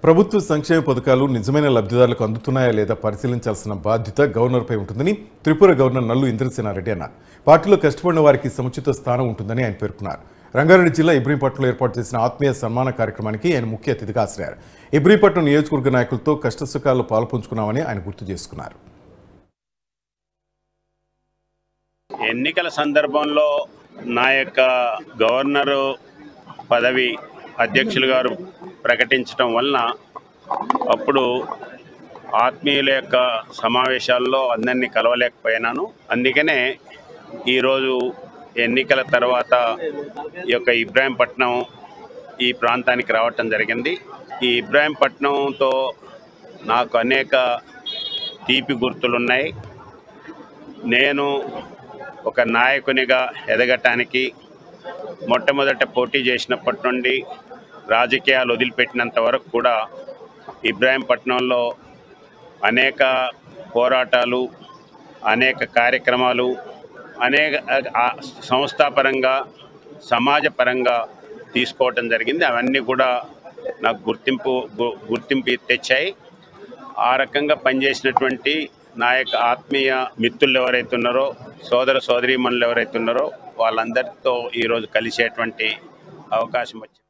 ప్రభుత్వ సంక్షేమ పథకాలు నిజమైన లబ్ధిదారులకు అందుతున్నాయా లేదా పరిశీలించాల్సిన బాధ్యత గవర్నర్పై ఉంటుందని త్రిపుర గవర్నర్ నల్లు ఇంద్రసేనారెడ్డి అన్నారు. పార్టీలో కష్టపడిన వారికి సముచిత స్థానం ఉంటుందని ఆయన పేర్కొన్నారు. రంగారెడ్డి జిల్లా ఇబ్రహీంపట్నంలో ఏర్పాటు చేసిన ఆత్మీయ సన్మాన కార్యక్రమానికి ఆయన ముఖ్య అతిథిగా హాజరయ్యారు. ఇబ్రహీంపట్నం నియోజకవర్గ నాయకులతో కష్టసుఖాల్లో పాల్పంచుకున్నామని ఆయన గుర్తు చేసుకున్నారు. ఎన్నికల సందర్భంలో నా యొక్క గవర్నరు పదవి అధ్యక్షులు గారు ప్రకటించడం వలన అప్పుడు ఆత్మీయుల యొక్క సమావేశాల్లో అందరినీ కలవలేకపోయినాను. అందుకనే ఈరోజు ఎన్నికల తర్వాత ఈ యొక్క ఇబ్రహీంపట్నం ఈ ప్రాంతానికి రావటం జరిగింది. ఈ ఇబ్రహీంపట్నంతో నాకు అనేక తీపి గుర్తులున్నాయి. నేను ఒక నాయకునిగా ఎదగటానికి మొట్టమొదట పోటీ చేసినప్పటి నుండి రాజకీయాలు వదిలిపెట్టినంత వరకు కూడా ఇబ్రహీంపట్నంలో అనేక పోరాటాలు, అనేక కార్యక్రమాలు, అనేక సంస్థాపరంగా సమాజపరంగా తీసుకోవటం జరిగింది. అవన్నీ కూడా నాకు గుర్తింపు తెచ్చాయి. ఆ రకంగా పనిచేసినటువంటి నా యొక్క ఆత్మీయ మిత్రులు ఎవరైతే ఉన్నారో, సోదరీమణులు ఎవరైతే ఉన్నారో వాళ్ళందరితో ఈరోజు కలిసేటువంటి అవకాశం వచ్చింది.